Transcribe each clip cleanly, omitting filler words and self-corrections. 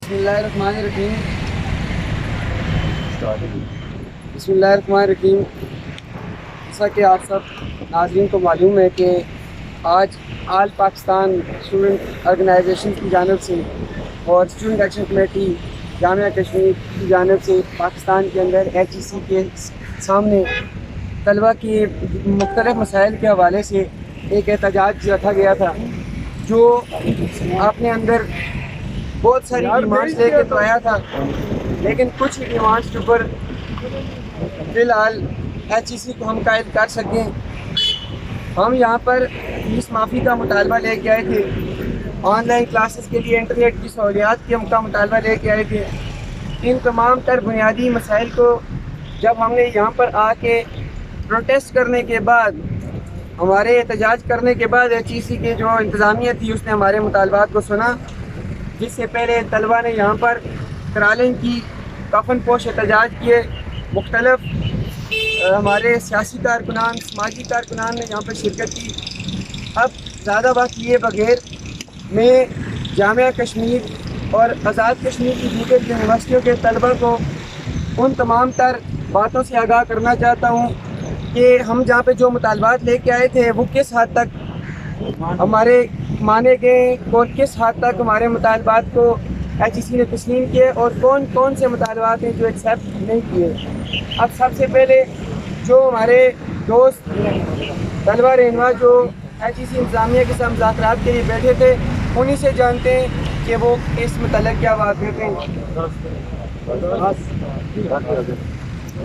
بسم اللہ الرحمن الرحیم بسم اللہ الرحمن الرحیم جیسا کہ آپ سب ناظرین کو معلوم ہے کہ آج آل پاکستان اسٹوڈنٹ آرگنائزیشن کی جانب سے اور اسٹوڈنٹ ایکشن کمیٹی جامعہ کشمیر کی جانب سے پاکستان کے اندر HEC کے سامنے طلبہ کی مختلف مسائل کے حوالے سے ایک احتجاج رکھا گیا تھا، جو اپنے اندر بہت ساری ڈیمانڈس لے کے تو آیا تھا، لیکن کچھ ڈیمانڈس کے اوپر فی الحال HEC کو ہم قائد کر سکیں۔ ہم یہاں پر فیس معافی کا مطالبہ لے کے آئے تھے، آن لائن کلاسز کے لیے انٹرنیٹ کی سہولیات کا مطالبہ لے کے آئے تھے۔ ان تمام تر بنیادی مسائل کو جب ہم نے یہاں پر آ کے پروٹیسٹ کرنے کے بعد، ہمارے احتجاج کرنے کے بعد HEC کے جو انتظامیہ تھی اس نے ہمارے مطالبات کو سنا، جس سے پہلے طلبہ نے یہاں پر کرالنگ کی، کفن پوش احتجاج کیے، مختلف ہمارے سیاسی کارکنان، سماجی کارکنان نے یہاں پر شرکت کی۔ اب زیادہ وقت لیے بغیر میں جامعہ کشمیر اور آزاد کشمیر کی دیگر یونیورسٹیوں کے طلبہ کو ان تمام تر باتوں سے آگاہ کرنا چاہتا ہوں کہ ہم جہاں پہ جو مطالبات لے کے آئے تھے وہ کس حد تک ہمارے مانے گئے، اور کس حد تک ہمارے مطالبات کو HEC نے تسلیم کیے، اور کون کون سے مطالبات ہیں جو ایکسیپٹ نہیں کیے۔ اب سب سے پہلے جو ہمارے دوست طلبہ رہنما جو HEC انتظامیہ کے ساتھ مذاکرات کے لیے بیٹھے تھے، انہی سے جانتے ہیں کہ وہ اس متعلق کیا بات کرتے ہیں۔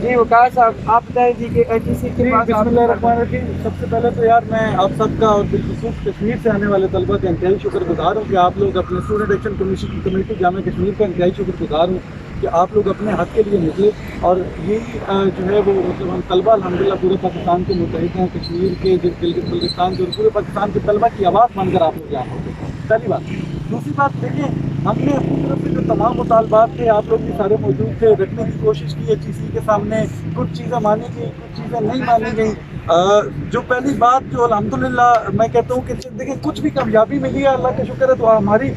جی وقار صاحب آپ بتائیں جی کہ HEC کے پاس۔ بسم اللہ الرحمن الرحیم۔ سب سے پہلے تو یار میں آپ سب کا اور بالخصوص کشمیر سے آنے والے طلبہ کا انتہائی شکر گزار ہوں کہ آپ لوگ اپنے اسٹوڈنٹ ایکشن کمیٹی جامعہ کشمیر کا انتہائی شکر گزار ہوں کہ آپ لوگ اپنے حق کے لیے نکلے، اور یہی جو ہے وہ مطلب ہم طلبہ الحمدللہ پورے پاکستان کے متحد ہیں، کشمیر کے گلگت بلتستان کے اور پورے پاکستان کے طلبہ کی آواز مان کر آپ لوگ یہاں پہنچے۔ پہلی بات۔ دوسری بات دیکھیں، ہم نے اپنی طرف سے جو تمام مطالبات تھے آپ لوگ بھی سارے موجود تھے، رکھنے کی کوشش کی HEC کے سامنے۔ کچھ چیزیں مانی گئی، کچھ چیزیں نہیں مانی گئیں۔ جو پہلی بات جو الحمدللہ میں کہتا ہوں کہ دیکھیں کچھ بھی کامیابی ملی ہے، اللہ کا شکر ہے، تو ہماری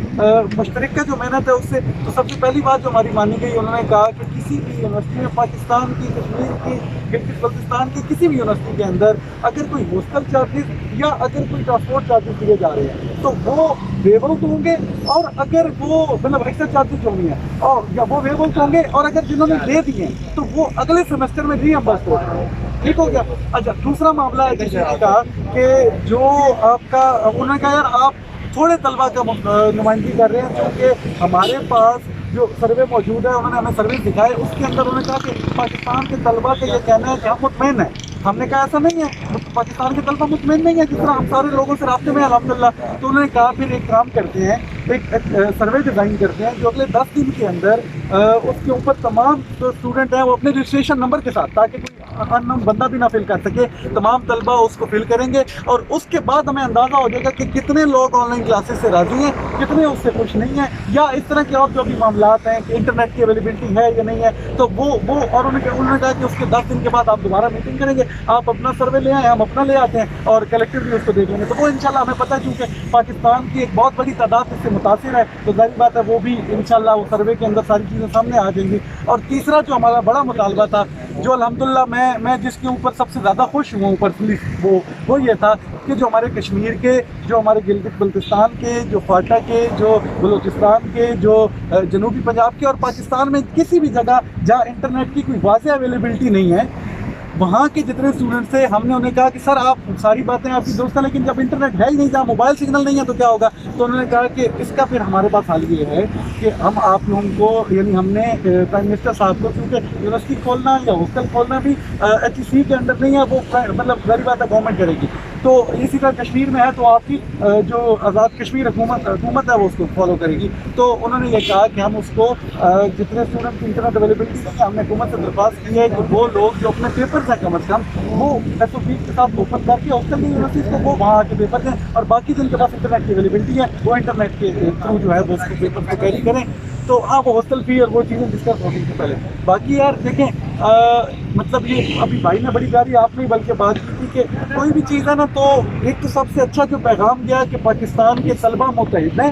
مشترکہ جو محنت ہے اس سے تو سب سے پہلی بات جو ہماری مانی گئی، انہوں نے کہا کہ کسی بھی یونیورسٹی میں، پاکستان کی، کشمیر کی، گلگت بلتستان کی کسی بھی یونیورسٹی کے اندر اگر کوئی ہاسٹل چارجز یا اگر کوئی ٹرانسپورٹ چارجز دیے جا رہے ہیں تو وہ ویوڈ ہوں گے، اور اگر وہ مطلب ایکسٹرا چارجز جو بھی ہیں اور یا وہ ویوڈ ہوں گے، اور اگر جنہوں نے دے دیے ہیں تو وہ اگلے سیمسٹر میں ری امبرس ہو جائیں گے۔ ٹھیک ہو گیا۔ اچھا دوسرا معاملہ ہے جس نے کہا کہ جو آپ کا انہوں نے کہا یار آپ تھوڑے طلبہ کا نمائندگی کر رہے ہیں، چونکہ ہمارے پاس جو سروے موجود ہے، انہوں نے ہمیں سروے دکھائے، اس کے اندر انہوں نے کہا کہ پاکستان کے طلبہ کا یہ کہنا ہے کہ ہم مطمئن ہیں۔ ہم نے کہا ایسا نہیں ہے، پاکستان کے طلبہ مطمئن نہیں ہے، جس طرح ہم سارے لوگوں سے رابطے میں ہیں الحمدللہ۔ تو انہوں نے کہا پھر ایک کام کرتے ہیں، ایک سروے ڈیزائن کرتے ہیں جو اگلے 10 دن کے اندر اس کے اوپر تمام جو اسٹوڈنٹ ہیں وہ اپنے رجسٹریشن نمبر کے ساتھ، تاکہ کوئی ان نون بندہ بھی نہ فل کر سکے، تمام طلبہ اس کو فل کریں گے، اور اس کے بعد ہمیں اندازہ ہو جائے گا کہ کتنے لوگ آن لائن کلاسز سے راضی ہیں، کتنے اس سے خوش نہیں ہیں، یا اس طرح کے اور جو بھی معاملات ہیں کہ انٹرنیٹ کی اویلیبلٹی ہے یا نہیں ہے۔ تو وہ اور انہوں نے کہا کہ اس کے 10 دن کے بعد آپ دوبارہ میٹنگ کریں گے، آپ اپنا سروے لے آئیں، ہم اپنا لے آتے ہیں، اور کلیکٹر بھی اس کو دیکھ لیں گے۔ تو وہ انشاءاللہ ہمیں پتہ ہے، چونکہ پاکستان کی ایک بہت بڑی تعداد اس سے متاثر ہے، تو ظاہر بات ہے وہ بھی انشاءاللہ وہ سروے کے اندر ساری چیزیں سامنے آ جائیں گی۔ اور تیسرا جو ہمارا بڑا مطالبہ تھا، جو الحمدللہ میں جس کے اوپر سب سے زیادہ خوش ہوا ہوں پرسنلی، وہ یہ تھا کہ جو ہمارے کشمیر کے، جو ہمارے گلگت بلتستان کے، جو فاٹا کے، جو بلوچستان کے، جو جنوبی پنجاب کے، اور پاکستان میں کسی بھی جگہ جہاں انٹرنیٹ کی کوئی واضح اویلیبلٹی نہیں ہے، وہاں کے جتنے اسٹوڈنٹ تھے، ہم نے انہیں کہا کہ سر آپ ساری باتیں آپ کی درست ہیں، لیکن جب انٹرنیٹ ہے ہی نہیں، جہاں موبائل سگنل نہیں ہے تو کیا ہوگا؟ تو انہوں نے کہا کہ اس کا پھر ہمارے پاس حل یہ ہے کہ ہم آپ لوگوں کو، یعنی ہم نے پرائم منسٹر صاحب کو، کیونکہ یونیورسٹی کھولنا یا ہاسٹل کھولنا بھی HEC کے انڈر نہیں ہے، وہ مطلب ظاہر بات ہے گورنمنٹ کرے گی، تو اسی طرح کشمیر میں ہے تو آپ کی جو آزاد کشمیر حکومت ہے وہ اس کو فالو کرے گی۔ تو انہوں نے یہ کہا کہ ہم اس کو جتنے اسٹوڈنٹ کی انٹرنیٹ اویلیبلٹی نہیں ہے، ہم نے حکومت سے درخواست کی ہے کہ وہ لوگ جو اپنے پیپرز ہیں کم از کم وہ SOP کے ساتھ اوپن کر کے ہاسٹل کی یونیورسٹیز کو وہ وہاں آ کے پیپر دیں، اور باقی جن کے پاس انٹرنیٹ کی اویلیبلٹی ہے وہ انٹرنیٹ کے تھرو جو ہے وہ اس کو پیپر کو کیری کریں۔ تو آپ ہاسٹل فی اور وہ چیزیں ڈسکس ہونے سے پہلے باقی یار دیکھیں مطلب یہ ابھی بھائی نے بڑی پیاری آپ نے بلکہ بات کی تھی کہ کوئی بھی چیز ہے نا، تو ایک تو سب سے اچھا جو پیغام گیا کہ پاکستان کے طلبہ متحد ہیں،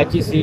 HEC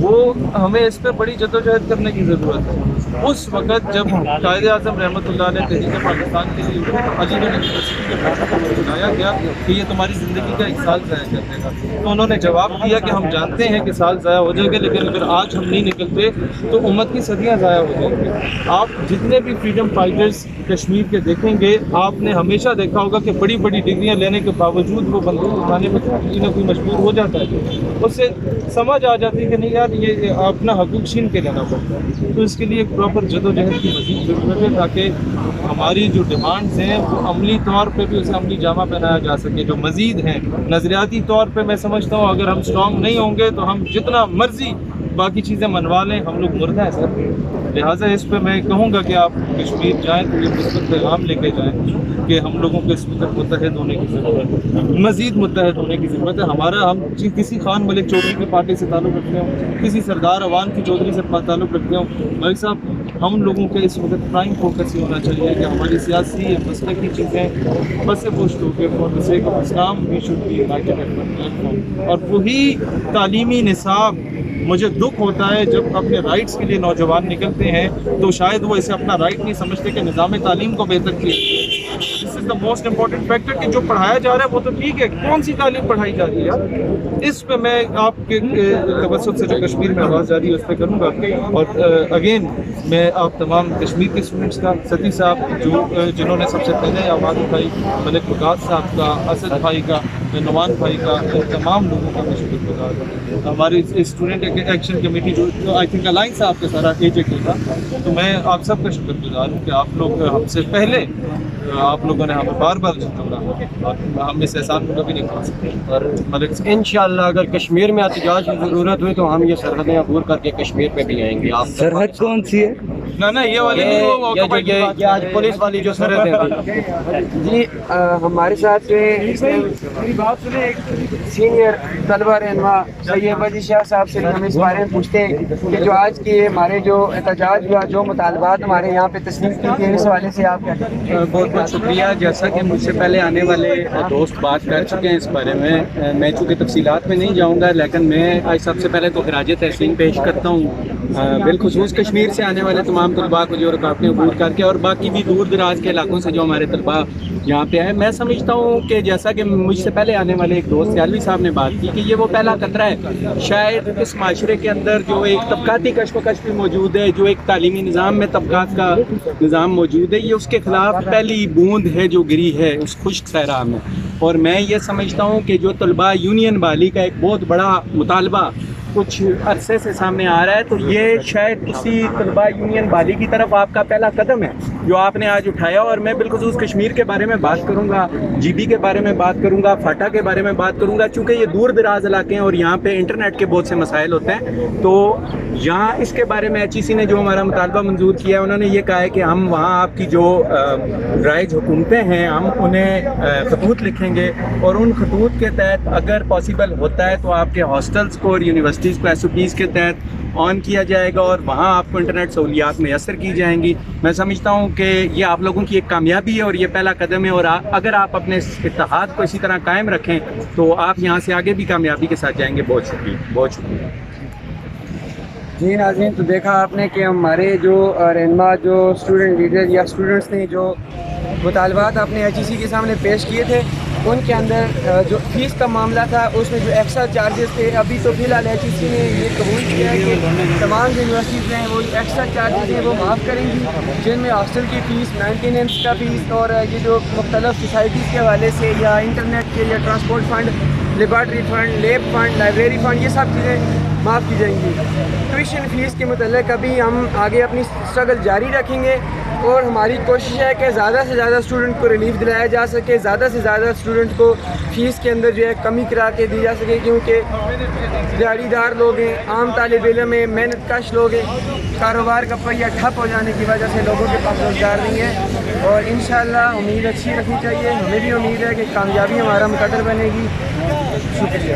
وہ ہمیں اس پہ بڑی جدوجہد کرنے کی ضرورت ہے۔ اس وقت جب قائد اعظم رحمۃ اللہ علیہ تحریک پاکستان کے لیے اٹھے تو علی گڑھ یونیورسٹی کے پروفیسر کو بلایا گیا کہ یہ تمہاری زندگی کا ایک سال ضائع کر دے گا، تو انہوں نے جواب دیا کہ ہم جانتے ہیں کہ سال ضائع ہو جائے گا، لیکن اگر آج ہم نہیں نکلتے تو امت کی صدیاں ضائع ہو جائیں گی۔ آپ جتنے بھی فریڈم فائٹرز کشمیر کے دیکھیں گے، آپ نے ہمیشہ دیکھا ہوگا کہ بڑی بڑی ڈگریاں لینے کے باوجود وہ بندوق اٹھانے میں کوئی نہ کوئی مجبور ہو جاتا ہے، اس سے سمجھ آ جاتی ہے کہ نہیں یار یہ اپنا حقوق چھین کے لینا پڑتا ہے۔ تو اس کے لیے ایک پراپر جدوجہد کی مزید ضرورت ہے تاکہ ہماری جو ڈیمانڈز ہیں وہ عملی طور پہ بھی اسے عملی جامہ پہنایا جا سکے۔ جو مزید ہیں نظریاتی طور پہ میں سمجھتا ہوں اگر ہم اسٹرانگ نہیں ہوں گے تو ہم جتنا مرضی باقی چیزیں منوا لیں، ہم لوگ مردہ ہیں سر۔ لہٰذا اس پہ میں کہوں گا کہ آپ کشمیر جائیں تو یہ مثبت پیغام لے کے جائیں کہ ہم لوگوں کو اس وقت متحد ہونے کی ضرورت ہے، مزید متحد ہونے کی ضرورت ہے۔ ہم کسی خان ملک چودھری کی پارٹی سے تعلق رکھتے ہوں، کسی سردار عوان کی چودھری سے تعلق رکھتے ہوں، ملک صاحب ہم لوگوں کے اس وقت پرائم فوکس یہ ہونا چاہیے کہ ہماری سیاسی مسئلے کی چیزیں بس سے پوچھ لو کہ for the sake of Islam we should be united at one platform. اور وہی تعلیمی نصاب مجھے دکھ ہوتا ہے جب اپنے رائٹس کے لیے نوجوان نکلتے ہیں تو شاید وہ اسے اپنا رائٹ نہیں سمجھتے کہ نظام تعلیم کو بہتر کیا۔ دس از دا موسٹ امپورٹنٹ فیکٹر کہ جو پڑھایا جا رہا ہے وہ تو ٹھیک ہے، کون سی تعلیم پڑھائی جا رہی ہے؟ اس پہ میں آپ کے توسط سے جو کشمیر میں آواز جاری ہے اس پہ کروں گا۔ اور اگین میں آپ تمام کشمیر کے اسٹوڈنٹس کا، ستی صاحب جنہوں نے سب سے پہلے آواز اٹھائی، ملک وقاص صاحب کا، اسد بھائی کا، نعمان بھائی کا، تمام لوگوں کا میں شکر گزار ہوں۔ ہماری اسٹوڈنٹ ایکشن کمیٹی جو آئی تھنک الائنس آپ کے سارا AJK کا، تو میں آپ سب کا شکر گزار ہوں کہ آپ لوگ ہم سے پہلے آپ لوگوں نے ہمیں بار بار جھنجھوڑا اور ہم اس احسان کو کبھی نہیں کھا سکتے۔ اور ملک انشاءاللہ اگر کشمیر میں احتجاج کی ضرورت ہوئی تو ہم یہ سرحدیں عبور کر کے کشمیر پہ بھی آئیں گے۔ آپ سرحد کون سی ہے؟ نہ یہ والے یہ آج پولیس والی جو سرحد ہے جی ہمارے ساتھ سینئر طلبہ رہنما سید وجی شاہ صاحب سے ہم اس بارے میں پوچھتے ہیں کہ جو آج کے ہمارے جو احتجاج ہوا، جو مطالبات ہمارے یہاں پہ تسلیم کی گئی، اس حوالے سے آپ کیا کہتے ہیں؟ بہت بہت شکریہ۔ جیسا کہ مجھ سے پہلے آنے والے دوست بات کر چکے ہیں اس بارے میں چونکہ تفصیلات میں نہیں جاؤں گا، لیکن میں آج سب سے پہلے تو خراج تحسین پیش کرتا ہوں بالخصوص کشمیر سے آنے والے تمام طلباء کو جو رکاوٹیں عبور کر کے، اور باقی بھی دور دراز کے علاقوں سے جو ہمارے طلباء یہاں پہ آئے۔ میں سمجھتا ہوں کہ جیسا کہ مجھ سے پہلے آنے والے ایک دوست سیالوی صاحب نے بات کی کہ یہ وہ پہلا قطرہ ہے شاید اس معاشرے کے اندر جو ایک طبقاتی کشمکش بھی موجود ہے، جو ایک تعلیمی نظام میں طبقات کا نظام موجود ہے، یہ اس کے خلاف پہلی بوند ہے جو گری ہے اس خشک صحرا میں۔ اور میں یہ سمجھتا ہوں کہ جو طلباء یونین بحالی کا ایک بہت بڑا مطالبہ کچھ عرصے سے سامنے آ رہا ہے، تو یہ شاید کسی طلباء یونین بحالی کی طرف آپ کا پہلا قدم ہے جو آپ نے آج اٹھایا۔ اور میں بالخصوص کشمیر کے بارے میں بات کروں گا، GB کے بارے میں بات کروں گا، فاٹا کے بارے میں بات کروں گا، چونکہ یہ دور دراز علاقے ہیں اور یہاں پہ انٹرنیٹ کے بہت سے مسائل ہوتے ہیں۔ تو یہاں اس کے بارے میں HEC نے جو ہمارا مطالبہ منظور کیا ہے، انہوں نے یہ کہا ہے کہ ہم وہاں آپ کی جو رائج حکومتیں ہیں ہم انہیں خطوط لکھیں گے، اور ان خطوط کے تحت اگر پاسبل ہوتا ہے تو آپ کے ہاسٹلس کو اور یونیورسٹیز کو SOPs کے تحت آن کیا جائے گا اور وہاں آپ کو انٹرنیٹ سہولیات میسر کی جائیں گی۔ میں سمجھتا ہوں کہ یہ آپ لوگوں کی ایک کامیابی ہے اور یہ پہلا قدم ہے، اور اگر آپ اپنے اتحاد کو اسی طرح قائم رکھیں تو آپ یہاں سے آگے بھی کامیابی کے ساتھ جائیں گے۔ بہت شکریہ، بہت شکریہ۔ جی ناظرین، تو دیکھا آپ نے کہ ہمارے جو رہنما، جو اسٹوڈنٹ لیڈر یا اسٹوڈنٹس نے جو مطالبات اپنے HEC کے سامنے پیش کیے تھے، ان کے اندر جو فیس کا معاملہ تھا اس میں جو ایکسٹرا چارجز تھے، ابھی تو فی الحال HEC نے یہ قبول کیا ہے کہ تمام یونیورسٹیز ہیں وہ ایکسٹرا چارجز ہیں وہ معاف کریں گی، جن میں ہاسٹل کی فیس، مینٹیننس کا فیس، اور یہ جو مختلف سوسائٹیز کے حوالے سے یا انٹرنیٹ کے یا transport fund, laboratory fund, lab fund, library fund, یہ سب چیزیں معاف کی جائیں گی۔ ٹیوشن فیس کے متعلق ابھی ہم آگے اپنی اسٹرگل جاری رکھیں گے، اور ہماری کوشش ہے کہ زیادہ سے زیادہ اسٹوڈنٹ کو ریلیف دلایا جا سکے، زیادہ سے زیادہ اسٹوڈنٹ کو فیس کے اندر جو ہے کمی کرا کے دی جا سکے، کیونکہ دیہڑی دار لوگ ہیں، عام طالب علم ہیں، محنت کش لوگ ہیں، کاروبار کا پہیہ ٹھپ ہو جانے کی وجہ سے لوگوں کے پاس روزگار نہیں ہے، اور انشاءاللہ امید اچھی رکھنی چاہیے۔ ہمیں بھی امید ہے کہ کامیابی ہمارا مقدر بنے گی۔ شکریہ۔